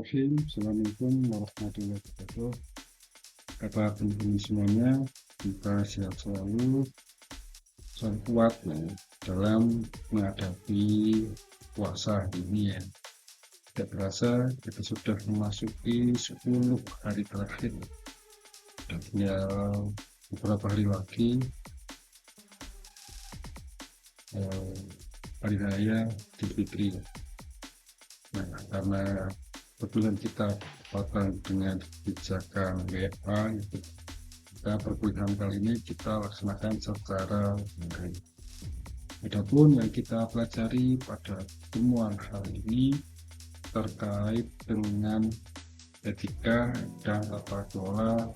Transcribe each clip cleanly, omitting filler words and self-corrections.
Bismillahirrahmanirrahim. Assalamualaikum warahmatullahi wabarakatuh. Kabar teman-teman semuanya, kita sehat selalu, selalu kuat ya, dalam menghadapi puasa ini ya. Tidak terasa kita sudah memasuki 10 hari terakhir. Dan tinggal beberapa hari lagi hari raya Idul Fitri. Nah, karena kebetulan kita berkaitan dengan kebijakan WFH, kita perkuliahan kali ini kita laksanakan secara daring. Adapun yang kita pelajari pada pertemuan hari ini terkait dengan etika dan tata kelola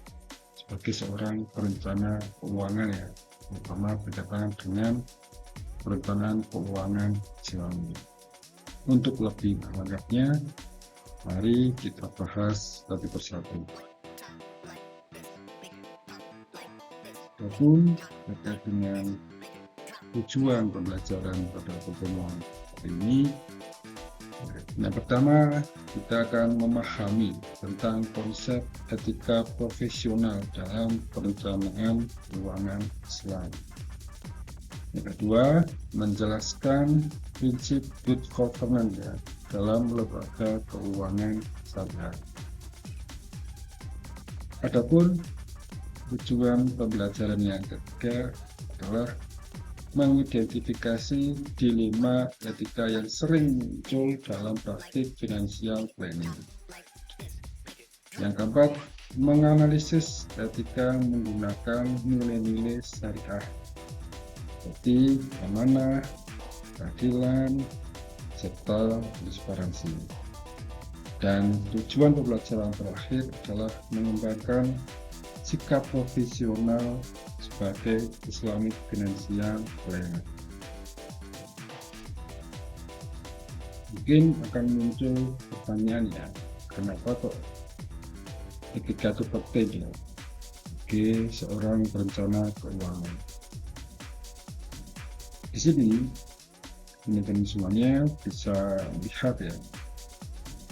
sebagai seorang perencana keuangan ya, terutama berkaitan dengan perencanaan keuangan Islami. Untuk lebih lengkapnya, mari kita bahas satu persatu. Adapun terkait dengan tujuan pembelajaran pada pertemuan hari ini, yang pertama kita akan memahami tentang konsep etika profesional dalam perencanaan keuangan Islam. Yang kedua, menjelaskan prinsip good governance ya, dalam lembaga keuangan syariah. Adapun tujuan pembelajaran yang ketiga adalah mengidentifikasi dilema etika yang sering muncul dalam praktik financial planning. Yang keempat, menganalisis etika menggunakan nilai-nilai syariah seperti amanah, keadilan, serta transparansi. Dan tujuan pembelajaran terakhir adalah mengembangkan sikap profesional sebagai Islamic Financial Planner. Mungkin akan muncul pertanyaan ya, kenapa kok etika itu penting ya bagi seorang perencana keuangan? Di sini teman-teman semuanya bisa lihat ya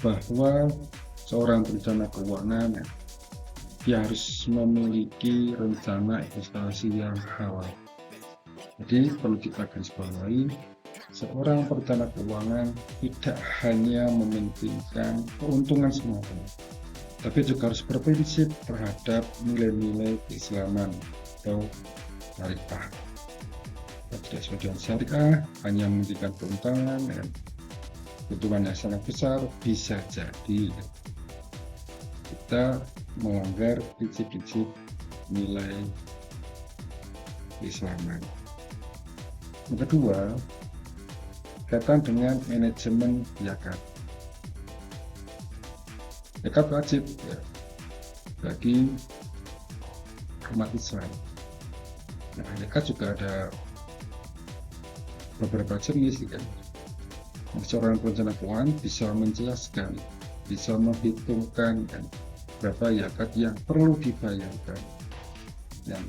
bahwa seorang perencana keuangan ya, dia harus memiliki rencana investasi yang halal. Jadi perlu kita garis bawahi, seorang perencana keuangan tidak hanya mementingkan keuntungan semata, tapi juga harus berprinsip terhadap nilai-nilai keislaman atau syariah. Tidak sesuai dengan syariah, hanya mementingkan keuntungan dan keuntungan yang sangat besar, bisa jadi kita melanggar prinsip-prinsip nilai keislaman. Yang kedua, kaitan dengan manajemen zakat. Zakat wajib ya, bagi umat Islam. Nah, zakat juga ada beberapa jenis kan. Seorang perencana keuangan bisa menjelaskan, bisa menghitungkan kan, berapa zakat yang perlu dibayarkan, dan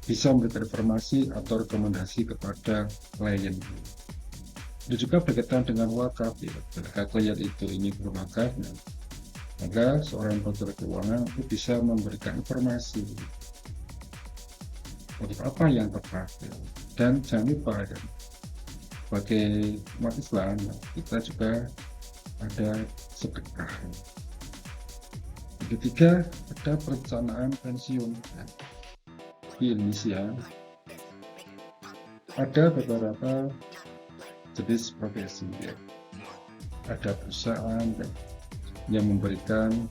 bisa memberikan informasi atau rekomendasi kepada klien. Dan juga berkaitan dengan wakaf ya, jika klien itu ingin berwakaf, maka seorang perencana keuangan itu bisa memberikan informasi apa yang tepat ya. Dan jangan lupa ya, sebagai umat Islam kita juga ada sedekah. Yang ketiga, ada perencanaan pensiun. Di Indonesia ada beberapa jenis profesi ya. Ada perusahaan yang memberikan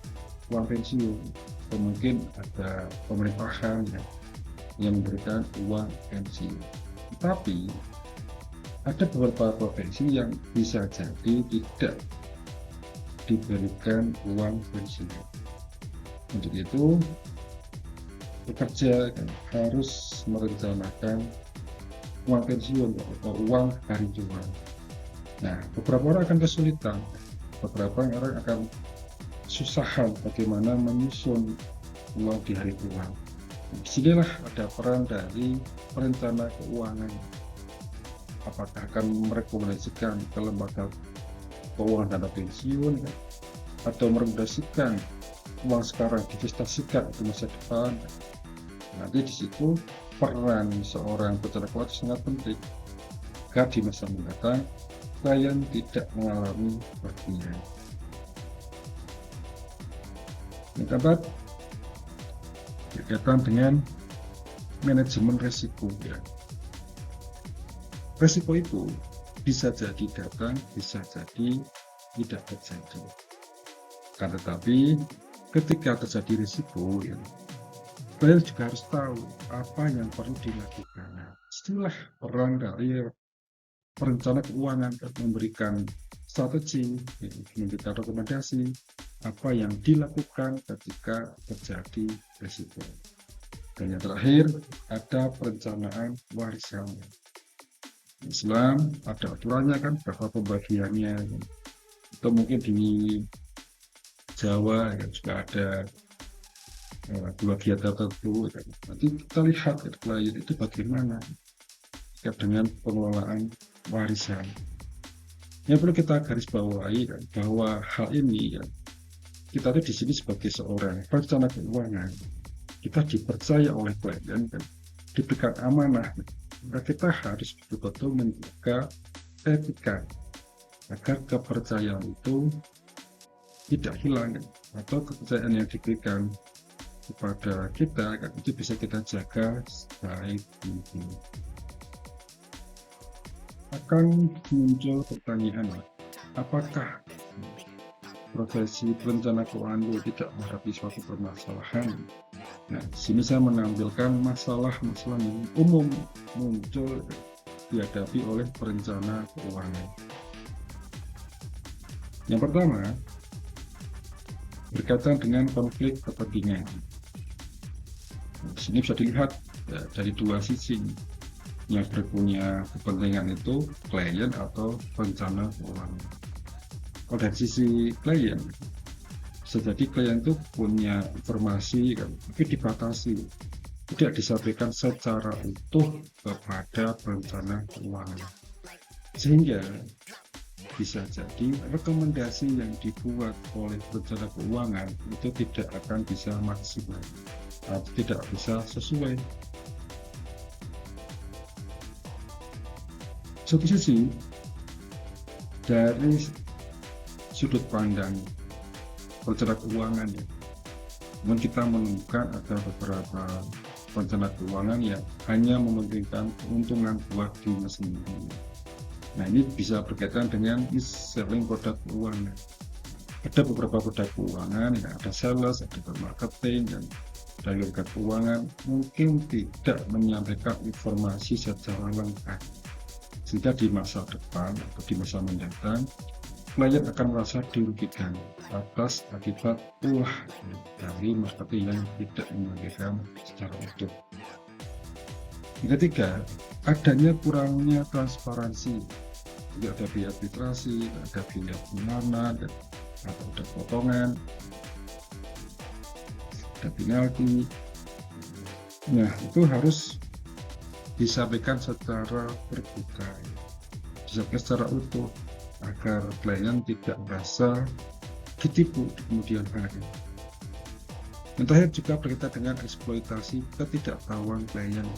uang pensiun, atau mungkin ada pemerintahan yang memberikan uang pensiun. Tapi ada beberapa profesi yang bisa jadi tidak diberikan uang pensiun. Untuk itu, pekerja harus merencanakan uang pensiun atau uang hari tua. Nah, beberapa orang akan kesulitan, beberapa orang akan kesusahan bagaimana menyusun uang di hari tua. Disinilah ada peran dari perencana keuangan. Apakah akan merekomendasikan ke lembaga keuangan dana pensiun atau merekomendasikan uang sekarang divestasikan di masa depan, nanti di situ peran seorang perencana keuangan sangat penting agar di masa mendatang klien tidak mengalami kerugian. Yang keempat, berkaitan dengan manajemen resiko ya. Resiko itu bisa jadi datang, bisa jadi tidak terjadi. Kan tetapi ketika terjadi risiko ya, klien juga harus tahu apa yang perlu dilakukan. Nah, istilah peran dari perencana keuangan memberikan strategi, memberikan rekomendasi apa yang dilakukan ketika terjadi risiko. Dan yang terakhir ada perencanaan warisan. Islam ada aturannya kan, berapa pembagiannya, atau mungkin di Jawa ya, juga ada bagian tertentu kan. Nanti kita lihat ya, klien itu bagaimana dengan pengelolaan warisan. Yang perlu kita garis bawahi kan, bahwa hal ini ya, kita tuh di sini sebagai seorang perencana keuangan, kita dipercaya oleh klien kan, diberikan amanah. Nah, kita harus betul-betul menjaga etika agar kepercayaan itu tidak hilang atau kepercayaan yang diberikan kepada kita kan, itu bisa kita jaga sebaik mungkin. Akan muncul pertanyaan, apakah profesi perencana keuangan itu tidak menghadapi suatu permasalahan? Nah, di sini saya menampilkan masalah-masalah yang umum muncul dihadapi oleh perencana keuangan. Yang pertama, berkaitan dengan konflik kepentingan. Di sini bisa dilihat ya, dari dua sisi. Yang berpunya kepentingan itu klien atau perencana keuangan. Kalau dari sisi klien, bisa jadi klien itu punya informasi kan, tapi dibatasi, tidak disampaikan secara utuh kepada perencana keuangan, sehingga bisa jadi rekomendasi yang dibuat oleh perencana keuangan itu tidak akan bisa maksimal atau tidak bisa sesuai. Satu sisi dari sudut pandang perencana keuangan ya, namun kita menemukan ada beberapa perencana keuangan yang hanya mementingkan keuntungan buat dirinya sendiri. Nah, ini bisa berkaitan dengan selling produk keuangan. Ada beberapa produk keuangan yang ada sales, ada marketing, dan dari produk keuangan mungkin tidak menyampaikan informasi secara lengkap, sehingga di masa depan atau di masa mendatang klien akan merasa dirugikan atas akibat ulah dari marketing yang tidak menyampaikan secara utuh. Yang ketiga, adanya kurangnya transparansi. Tidak ada biaya administrasi, ada biaya pengenalan, atau ada potongan, ada penalti. Nah, itu harus disampaikan secara terbuka, disampaikan secara utuh, agar klien tidak merasa ditipu di kemudian hari. Yang terakhir juga berkaitan dengan eksploitasi ketidaktahuan klien.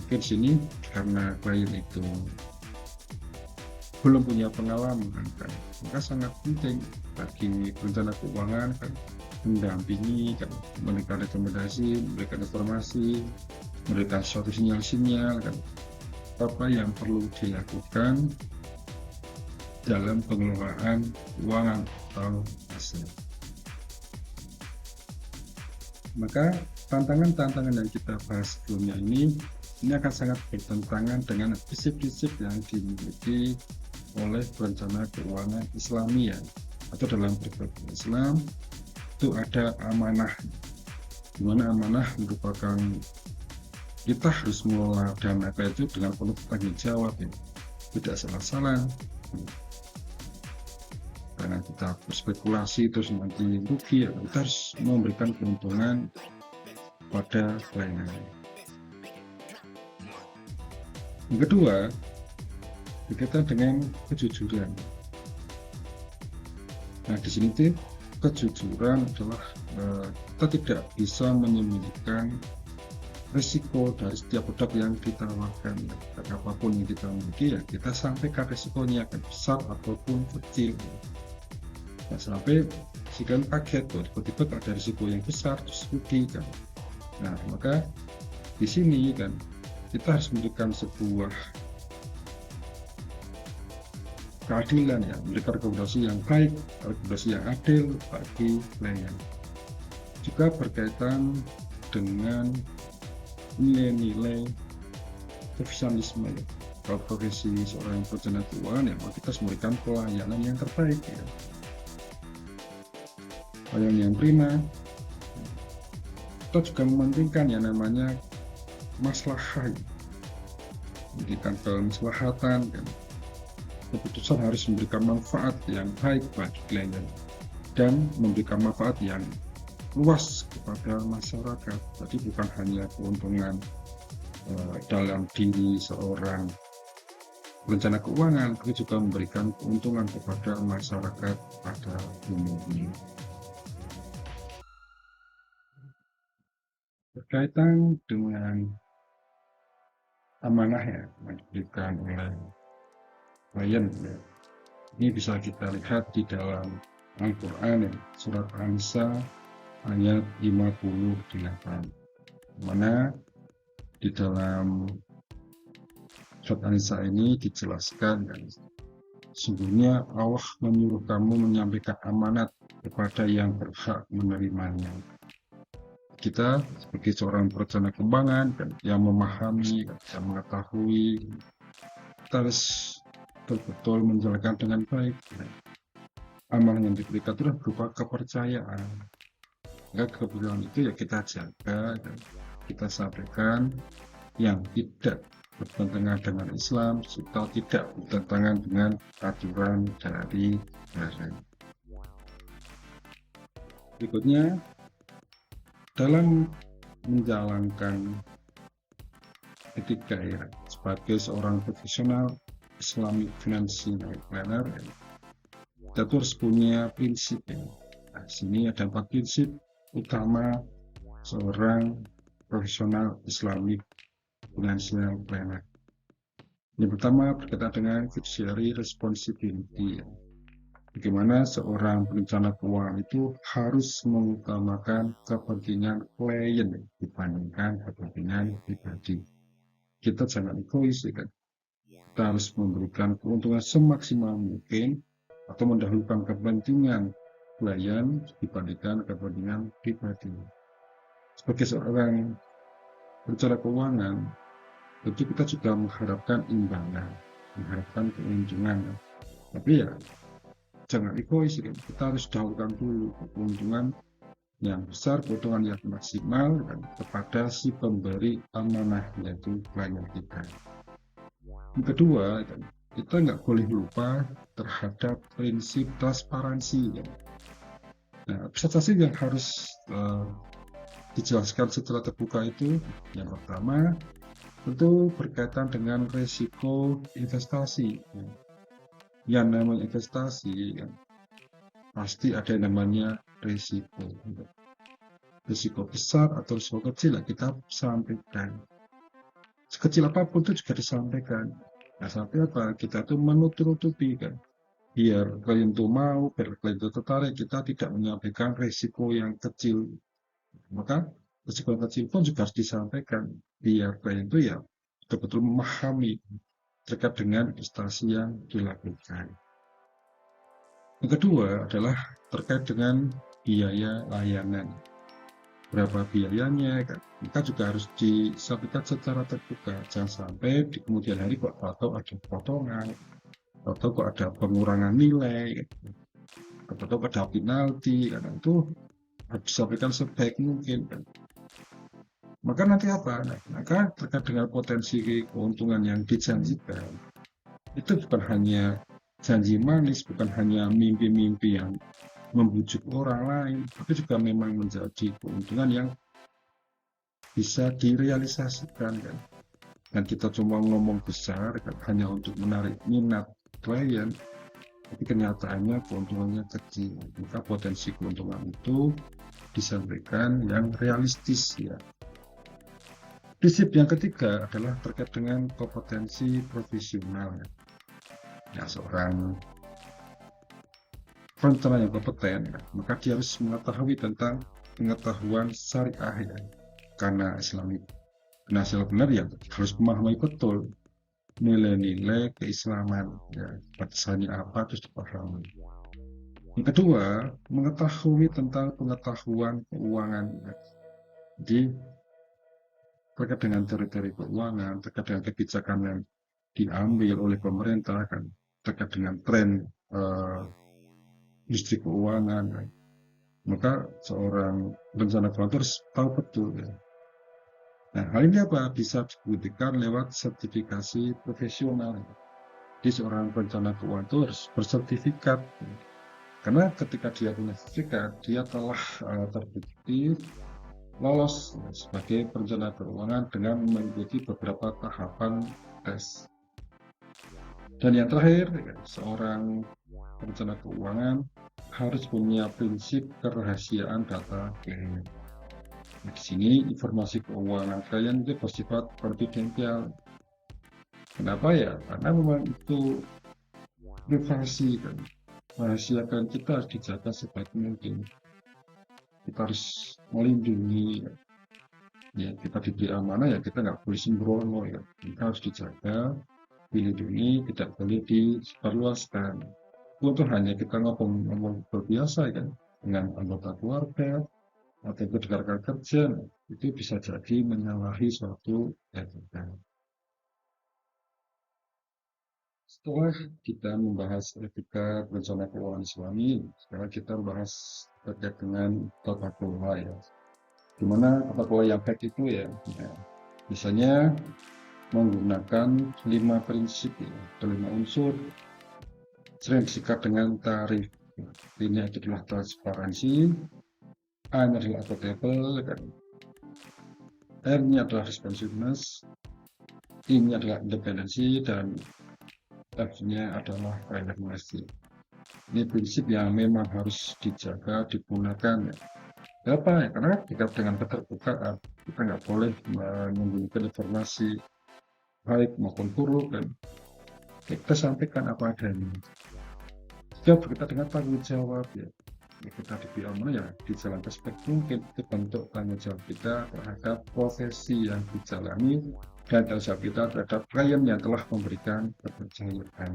Mungkin sini karena klien itu belum punya pengalaman kan, maka sangat penting bagi perencana keuangan kan mendampingi kan, memberikan rekomendasi, memberikan informasi, memberikan suatu sinyal-sinyal kan, apa yang perlu dilakukan dalam pengelolaan keuangan atau aset. Maka tantangan-tantangan yang kita bahas sebelumnya ini akan sangat bertentangan dengan prinsip-prinsip yang dimiliki oleh perencana keuangan Islami ya, atau dalam perspektif Islam itu ada amanah, di mana amanah merupakan kita harus mengelola dana itu dengan penuh tanggung jawab ya, tidak salah-salah. Karena kita berspekulasi terus nanti rugi ya, kita harus memberikan keuntungan pada klien. Yang kedua, berkaitan dengan kejujuran. Nah, di sini tuh kejujuran adalah kita tidak bisa menyembunyikan risiko dari setiap produk yang ditawarkan. Dan apapun yang kita miliki ya kita sampaikan risikonya akan besar ataupun kecil. Nah, sampai si kan kaget tuh tiba-tiba ada risiko yang besar terus rugi kan. Nah, maka di sini kan kita harus memberikan sebuah keadilan ya, memberikan rekomendasi yang baik, rekomendasi yang adil bagi klien. Juga berkaitan dengan nilai-nilai profesionalisme ya. Kalau profesi seorang perencana keuangan ya, kita harus memberikan pelayanan yang terbaik ya. Pelayanan yang prima. Kita juga mementingkan yang namanya maslahat, memberikan kemaslahatan kan. Keputusan harus memberikan manfaat yang baik bagi klien dan memberikan manfaat yang luas kepada masyarakat. Jadi bukan hanya keuntungan dalam diri seorang perencana keuangan, tapi juga memberikan keuntungan kepada masyarakat pada umumnya. Berkaitan dengan amanah ya, yang diberikan oleh klien ya. Ini bisa kita lihat di dalam Al-Quran ya, surat An-Nisa ayat 58, mana di dalam surat An-Nisa ini dijelaskan kan, sungguhnya Allah menyuruh kamu menyampaikan amanat kepada yang berhak menerimanya. Kita sebagai seorang perencana keuangan kan, yang memahami, yang mengetahui, kita harus betul-betul menjalankan dengan baik. Amanah yang diberikan itu berupa kepercayaan. Kepercayaan itu ya kita jaga dan kita sampaikan yang tidak bertentangan dengan Islam atau tidak bertentangan dengan aturan dari negara. Berikutnya, dalam menjalankan etika ya sebagai seorang profesional Islamic Financial Planner, kita harus punya prinsip ya. Nah, sini ada 4 prinsip utama seorang profesional Islamic Financial Planner. Yang pertama berkaitan dengan fiduciary responsibility. Bagaimana seorang perencana keuangan itu harus mengutamakan kepentingan klien dibandingkan kepentingan pribadi. Kita jangan egois ya kan. Kita harus memberikan keuntungan semaksimal mungkin atau mendahulukan kepentingan klien dibandingkan kepentingan pribadi. Sebagai seorang perencana keuangan, tentu kita juga mengharapkan imbangan, mengharapkan keuntungan. Tapi ya jangan egois, kita harus dahulukan dulu keuntungan yang besar, keuntungan yang maksimal kan, kepada si pemberi amanah yaitu klien kita. Yang kedua, kita nggak boleh lupa terhadap prinsip transparansi. Nah, saja yang harus dijelaskan secara terbuka itu yang pertama tentu berkaitan dengan risiko investasi. Yang namanya investasi kan, pasti ada yang namanya risiko. Risiko besar atau risiko kecil kita sampaikan. Sekecil apapun itu juga disampaikan. Nah, sampai apa? Kita tuh menutupi kan. Biar klien itu mau, biar klien itu tertarik, kita tidak menyampaikan risiko yang kecil. Maka risiko yang kecil pun juga harus disampaikan. Biar klien itu ya betul-betul memahami terkait dengan investasi yang dilakukan. Yang kedua adalah terkait dengan biaya layanan. Berapa biayanya, kita juga harus disampaikan secara terbuka. Jangan sampai di kemudian hari kok atau ada potongan, atau kok ada pengurangan nilai, atau ada penalti, karena itu harus disampaikan sebaik mungkin. Maka nanti apa? Maka terkait dengan potensi keuntungan yang dijanjikan, itu bukan hanya janji manis, bukan hanya mimpi-mimpi yang membujuk orang lain, tapi juga memang menjadi keuntungan yang bisa direalisasikan kan. Dan kita cuma ngomong besar kan, hanya untuk menarik minat klien, tapi kenyataannya keuntungannya kecil. Maka potensi keuntungan itu disampaikan yang realistis ya. Prinsip yang ketiga adalah terkait dengan kompetensi profesional. Ya, seorang perencana yang kompeten, ya, maka dia harus mengetahui tentang pengetahuan syariah ya. Karena Islamic finansial benar ya harus memahami betul nilai-nilai keislaman ya, batasannya apa terus dipahami. Yang kedua, mengetahui tentang pengetahuan keuangan ya. Jadi terkait dengan teori-teori keuangan, terkait dengan kebijakan yang diambil oleh pemerintah kan, terkait dengan tren industri keuangan kan. Maka seorang perencana keuangan harus tahu betul ya. Nah, hal ini apa? Bisa dibuktikan lewat sertifikasi profesional. Jadi seorang perencana keuangan itu harus bersertifikat. Karena ketika dia punya sertifikat, dia telah terbukti lolos sebagai perencana keuangan dengan mengikuti beberapa tahapan tes. Dan yang terakhir, seorang perencana keuangan harus punya prinsip kerahasiaan data klien. Di sini informasi keuangan klien itu bersifat konfidensial. Kenapa ya? Karena memang itu privasi kan. Rahasia klien kita harus dijaga sebaik mungkin. Kita harus melindungi ya, kita diberi amanah ya kita nggak boleh sembrono ya. Kita harus dijaga, dilindungi, tidak boleh disebarluaskan. Itu hanya kita ngomong berbiasa kan dengan anggota keluarga atau rekan kerja, itu bisa jadi menyalahi suatu etika. Setelah kita membahas etika perencanaan keuangan Islami, sekarang kita membahas terkait dengan tata kelola ya. Dimana tata kelola yang baik itu ya, misalnya menggunakan 5 prinsip ya, atau 5 unsur sering disikat dengan tarif. Ini adalah transparansi, A-nya adalah accountable, R-nya adalah responsiveness, I-nya adalah independensi, dan F-nya adalah relevancy. Ini prinsip yang memang harus dijaga, digunakan. Kenapa? Karena kita dengan keterbukaan, kita nggak boleh menyembunyikan informasi baik maupun buruk, dan kita sampaikan apa adanya. Jika kita dengan tanggung jawab ya, kita diberi amanah ya dijalankan sebaik mungkin. Itu bentuk tanggung jawab kita terhadap profesi yang dijalani dan tanggung jawab kita terhadap klien yang telah memberikan kepercayaan.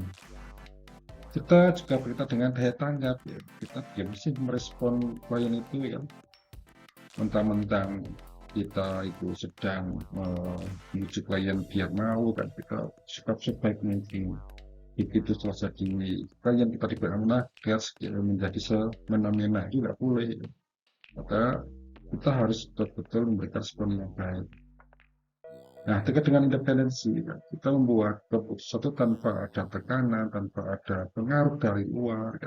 Kita juga berkaitan dengan daya tanggap ya, kita mesti merespon klien itu ya, mentang-mentang kita itu sedang menuju klien biar mau kan, kita sikap sebaik mungkin. Begitu selesai gini, klien kita diberi amanah, dia menjadi semena-mena, itu nggak boleh. Maka kita harus betul-betul memberikan respon yang baik. Nah, terkait dengan independensi, kita membuat keputusan itu tanpa ada tekanan, tanpa ada pengaruh dari luar,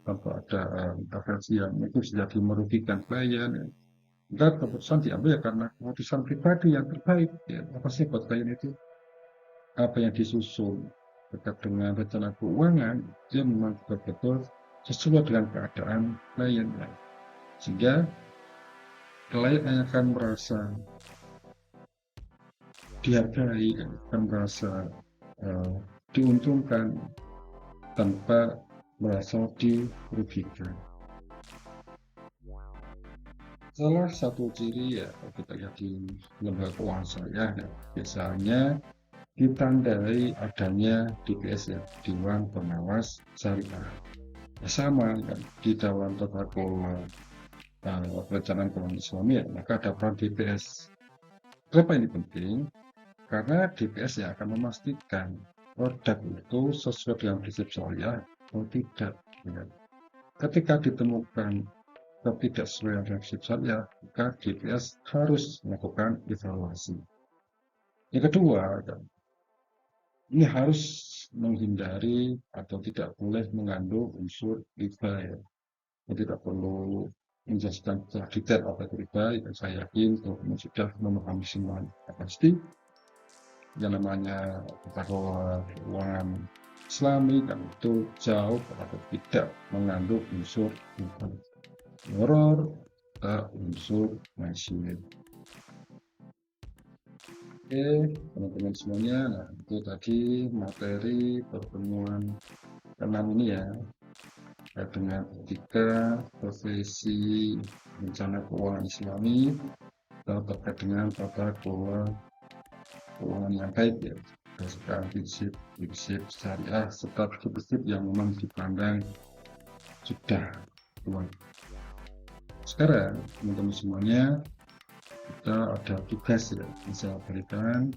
tanpa ada intervensi yang itu bisa jadi merugikan klien. Dan keputusan diambil ya karena keputusan pribadi yang terbaik. Ya, apa sih buat klien itu? Apa yang disusun terkait dengan rencana keuangan, dia memang betul-betul sesuai dengan keadaan klien. Sehingga klien akan merasa dihargai, akan merasa diuntungkan tanpa merasa dirugikan. Salah satu ciri ya kita lihat di lembaga keuangan syariah ya, biasanya ditandai adanya DPS ya, Dewan Pengawas Syariah. Ya, sama kan di dalam tata kelola perencanaan keuangan Islami ya, maka ada peran DPS. Kenapa ini penting? Karena DPS yang akan memastikan produk itu sesuai dengan prinsip syariah atau tidak. Ya. Ketika ditemukan ketidaksesuaian dengan prinsip syariah, maka DPS harus melakukan evaluasi. Yang kedua, ini harus menghindari atau tidak boleh mengandung unsur riba ya. Tidak perlu menjelaskan secara detail apa itu riba, ya, saya yakin teman-teman sudah memahami semua. Pasti yang namanya tata kelola keuangan Islami kan itu jauh atau tidak mengandung unsur horor atau unsur maksiat. Oke, teman-teman semuanya, nah itu tadi materi pertemuan ke-6 ini ya, terkait dengan etika profesi rencana keuangan Islami atau terkait dengan tata kelola keuangan yang baik ya, berdasarkan prinsip syariah serta prinsip yang memang dipandang sudah kuat. Sekarang teman-teman semuanya, kita ada tugas ya yang saya berikan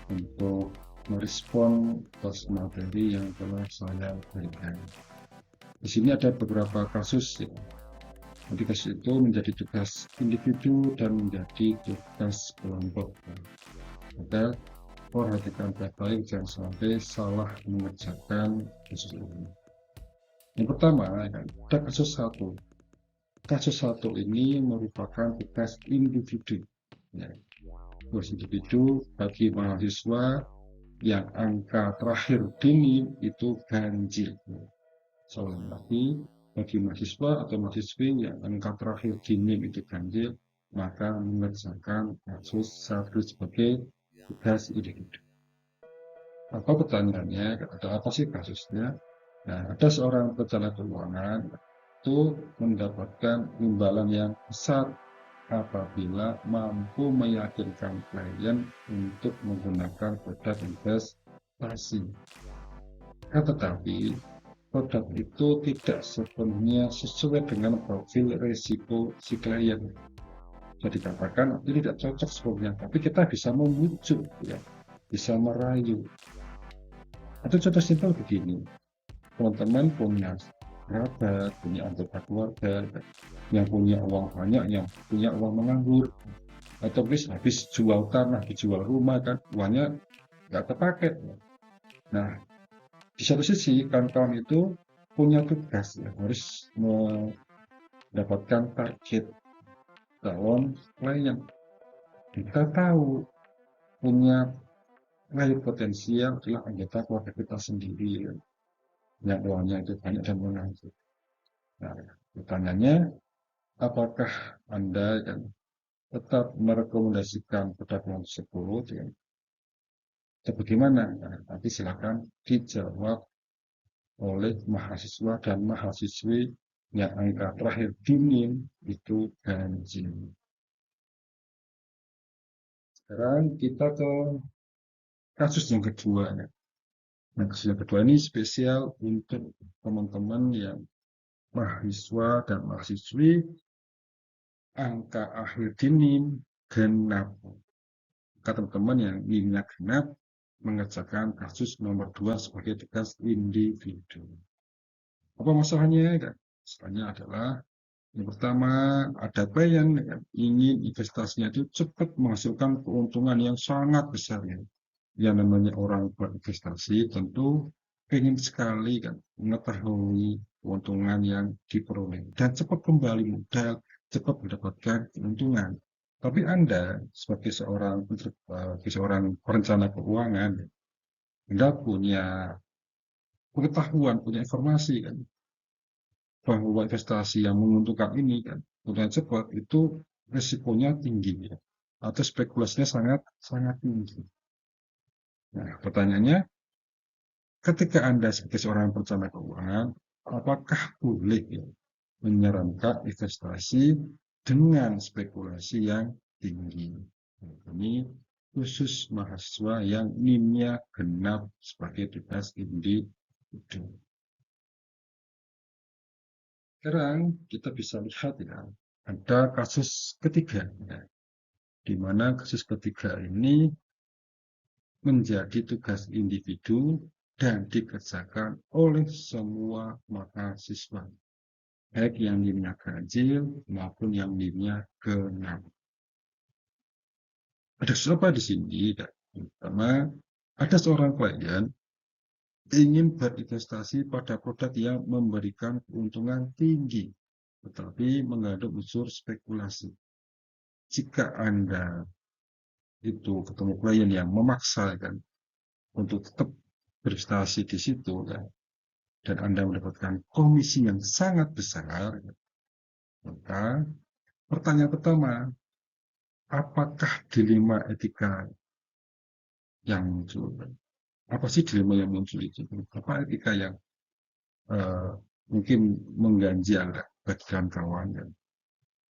untuk merespon atas materi yang telah saya berikan. Di sini ada beberapa kasus ya. Nanti kasus itu menjadi tugas individu dan menjadi tugas kelompok. Maka perhatikan baik-baik jangan sampai salah mengerjakan kasus ini. Yang pertama, ada kasus 1. Kasus 1 ini merupakan tugas individu. Ya. Tugas individu bagi mahasiswa yang angka terakhir DINIM itu ganjil. Soalnya lagi, bagi mahasiswa atau mahasiswi yang angka terakhir DINIM itu ganjil, maka mengerjakan kasus 1 sebagai tugas individu. Apa pertanyaannya? Ada apa sih kasusnya? Nah, ada seorang perencana keuangan itu mendapatkan imbalan yang besar apabila mampu meyakinkan klien untuk menggunakan produk investasi. Tetapi produk itu tidak sepenuhnya sesuai dengan profil risiko si klien. Jadi dikatakan ini tidak cocok sepenuhnya, tapi kita bisa memujuk, ya, bisa merayu. Atau contoh simpel begini, teman-teman punya kerabat, punya anggota keluarga yang punya uang banyak, yang punya uang menganggur, atau habis jual tanah, dijual rumah kan, uangnya nggak terpakai. Nah, di satu sisi kawan-kawan itu punya tugas ya, harus mendapatkan target calon klien. Kita tahu punya klien potensial adalah anggota keluarga kita sendiri ya, yang uangnya itu banyak dan menganggur. Nah, pertanyaannya, apakah Anda kan tetap merekomendasikan produk tersebut ya? Atau bagaimana? Nah, nanti silakan dijawab oleh mahasiswa dan mahasiswi yang angka terakhir DINIM itu ganjil. Sekarang kita ke kasus yang kedua ya. Nah, kasus yang kedua ini spesial untuk teman-teman yang mahasiswa dan mahasiswi angka akhir DINIM genap. Teman-teman yang NIM-nya genap mengerjakan kasus nomor 2 sebagai tugas individu. Apa masalahnya? Masalahnya adalah yang pertama, ada klien yang ingin investasinya itu cepat menghasilkan keuntungan yang sangat besar ya. Yang namanya orang berinvestasi tentu ingin sekali kan mengetahui keuntungan yang diperoleh dan cepat kembali modal, cepat mendapatkan keuntungan. Tapi Anda sebagai seorang perencana keuangan, Anda punya pengetahuan, punya informasi kan bahwa investasi yang menguntungkan ini kan kemudian cepat itu risikonya tinggi ya, atau spekulasinya sangat sangat tinggi. Nah, pertanyaannya, ketika Anda sebagai seorang perencana keuangan, apakah boleh ya, menyarankan investasi dengan spekulasi yang tinggi? Ini khusus mahasiswa yang NIM-nya genap sebagai tugas individu. Sekarang kita bisa lihat ya, ada kasus ketiga ya, di mana kasus ketiga ini menjadi tugas individu dan dikerjakan oleh semua mahasiswa, baik yang NIM-nya ganjil maupun yang NIM-nya genap. Ada siapa di sini? Pertama, ada seorang klien ingin berinvestasi pada produk yang memberikan keuntungan tinggi, tetapi mengandung unsur spekulasi. Jika Anda itu ketemu klien yang memaksakan untuk tetap berprestasi di situ ya, dan Anda mendapatkan komisi yang sangat besar, maka pertanyaan pertama, apakah dilema etika yang muncul? Apa sih dilema yang muncul itu? Apa etika yang eh, mungkin mengganjal bagi kawan-kawan? Ya?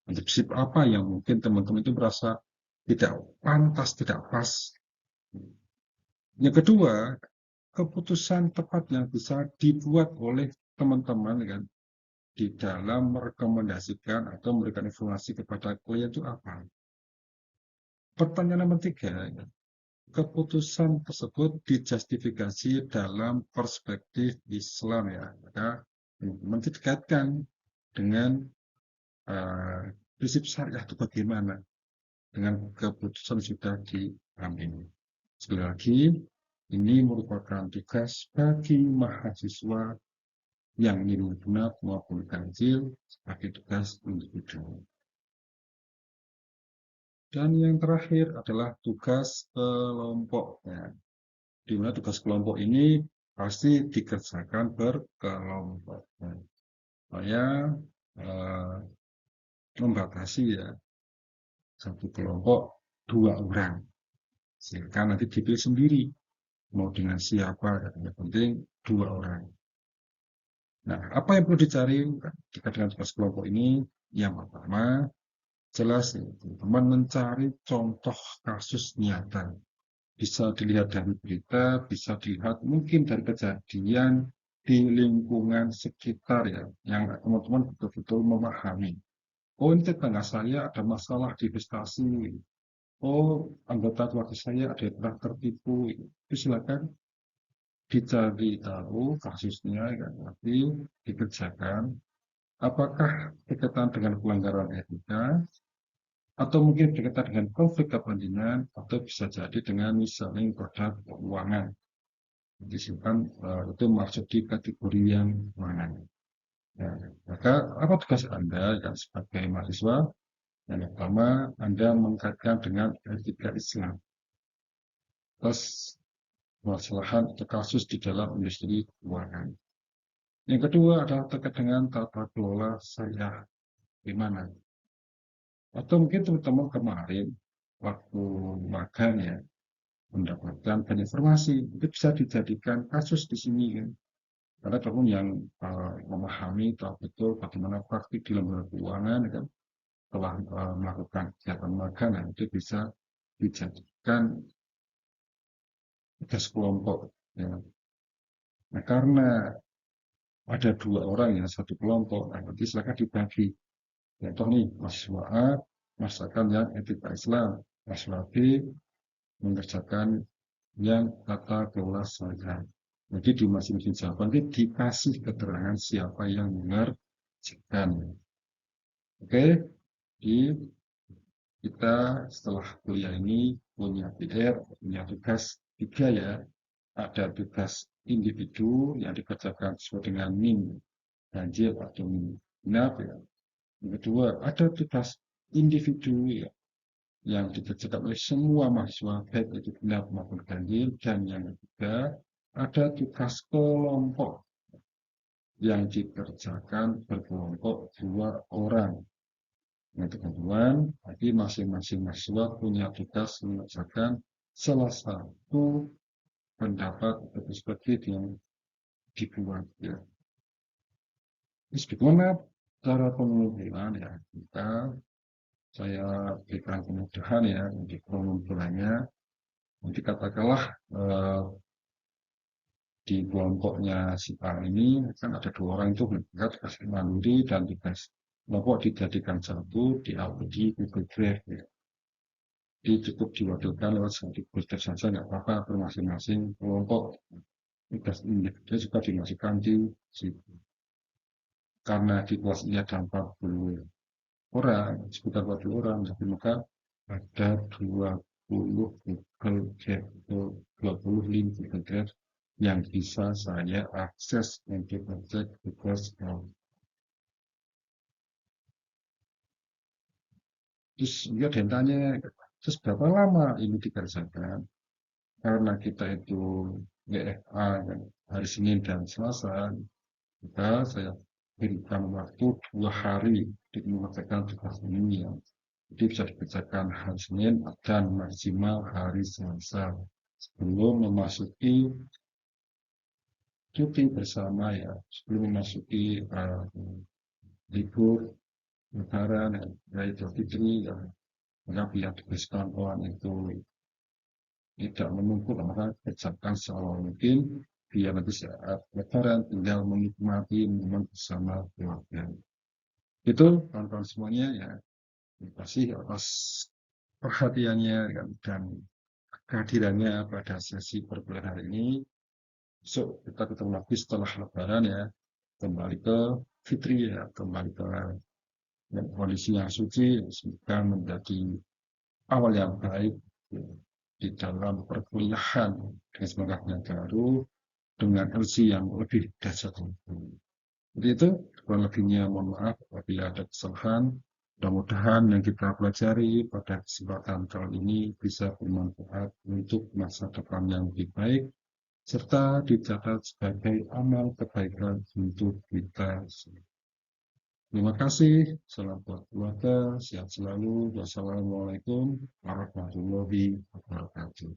Prinsip apa yang mungkin teman-teman itu merasa tidak pantas, tidak pas? Yang kedua, keputusan tepat yang bisa dibuat oleh teman-teman kan di dalam merekomendasikan atau memberikan informasi kepada klien itu apa? Pertanyaan nomor tiga, keputusan tersebut dijustifikasi dalam perspektif Islam ya, maka teman-teman dikaitkan dengan prinsip syariah itu bagaimana dengan keputusan sudah diambil. Sekali lagi, ini merupakan tugas bagi mahasiswa yang ingin genap maupun ganjil sebagai tugas individu. Dan yang terakhir adalah tugas kelompok. Ya. Di mana tugas kelompok ini pasti dikerjakan berkelompok. Saya membatasi ya satu kelompok 2 orang. Sehingga nanti dipilih sendiri mau dengan siapa. Yang penting 2 orang. Nah, apa yang perlu dicari jika dengan tugas kelompok ini? Yang pertama, jelas teman-teman mencari contoh kasus nyata. Bisa dilihat dari berita, bisa dilihat mungkin dari kejadian di lingkungan sekitar ya, yang teman-teman betul-betul memahami. Oh, ini tetangga saya ada masalah di investasi. Oh, anggota keluarga saya ada yang pernah tertipu. Itu silakan dicari tahu kasusnya, ya, nanti dikerjakan. Apakah berkaitan dengan pelanggaran etika, atau mungkin berkaitan dengan konflik kepentingan, atau bisa jadi dengan misalnya produk keuangan. Disimpan itu masuk di kategori yang mana. Ya, maka apa tugas Anda ya, sebagai mahasiswa? Yang pertama, Anda mengkaitkan dengan etika Islam. Terus permasalahan atau kasus di dalam industri keuangan. Yang kedua adalah terkait dengan tata kelola syariah di mana. Atau mungkin teman-teman kemarin waktu magang ya mendapatkan banyak informasi, itu bisa dijadikan kasus di sini kan. Karena teman yang memahami tahu betul bagaimana praktik di lembaga keuangan kan, telah melakukan kegiatan magang, nah, itu bisa dijadikan tugas kelompok. Ya. Nah, karena ada 2 orang yang satu kelompok, nah, nanti silakan dibagi. Contoh nih, mahasiswa A masakan yang etika Islam, mahasiswa B mengerjakan yang tata kelola syariah. Jadi di masing-masing jawaban itu dikasih keterangan siapa yang mengerjakan. Oke, di kita setelah kuliah ini punya PR, punya tugas 3 ya. Ada tugas individu yang dikerjakan sesuai dengan NIM, ganjil atau genap ya. Yang kedua, ada tugas individu ya, yang dikerjakan oleh semua mahasiswa baik itu genap maupun ganjil. Dan yang ketiga, ada tugas kelompok yang dikerjakan berkelompok 2 orang. Nah, teman-teman, jadi masing-masing mahasiswa punya tugas mengerjakan salah satu pendapat atau perspektif yang dibuat. Ya. Terus bagaimana cara pengumpulan ya? Saya berikan kemudahan ya untuk pengumpulannya. Nanti katakanlah di kelompoknya si A ini kan ada 2 orang itu berangkat kasih mandiri dan tugas kelompok dijadikan satu di upload di Google Drive ya. Jadi cukup diwakilkan lewat satu Google Drive saja nggak apa-apa per masing-masing kelompok. Tugas individu juga dimasukkan di situ. Karena di kelas ini ada 40 orang, sekitar 40 orang, jadi maka ada 20 Google Drive, 20 link Google Drive yang bisa saya akses untuk mengecek tugas kamu. Terus dia tanya, terus berapa lama ini dikerjakan? Karena kita itu WFA kan, hari Senin dan Selasa, maka saya berikan waktu 2 hari untuk mengerjakan tugas ini ya. Jadi bisa dikerjakan hari Senin dan maksimal hari Selasa sebelum memasuki cuti bersama ya, sebelum memasuki libur lebaran ya, Idul Fitri ya. Maka biar tugas kawan-kawan itu tidak menumpuk, maka kerjakan sewaktu mungkin biar nanti saat lebaran tinggal menikmati momen bersama keluarga. Itu kawan-kawan semuanya ya. Terima kasih atas perhatiannya dan kehadirannya pada sesi perkuliahan hari ini. Besok kita ketemu lagi setelah lebaran ya, kembali ke fitri ya, kembali ke kondisi yang suci, semoga menjadi awal yang baik ya, di dalam perkuliahan dengan semangat yang baru, dengan LC yang lebih dahsyat lagi. Jadi itu kurang lebihnya, mohon maaf apabila ada kesalahan. Mudah-mudahan yang kita pelajari pada kesempatan kali ini bisa bermanfaat untuk masa depan yang lebih baik, serta dicatat sebagai amal kebaikan untuk kita semua. Terima kasih, salam buat keluarga, sehat selalu, wassalamualaikum warahmatullahi wabarakatuh.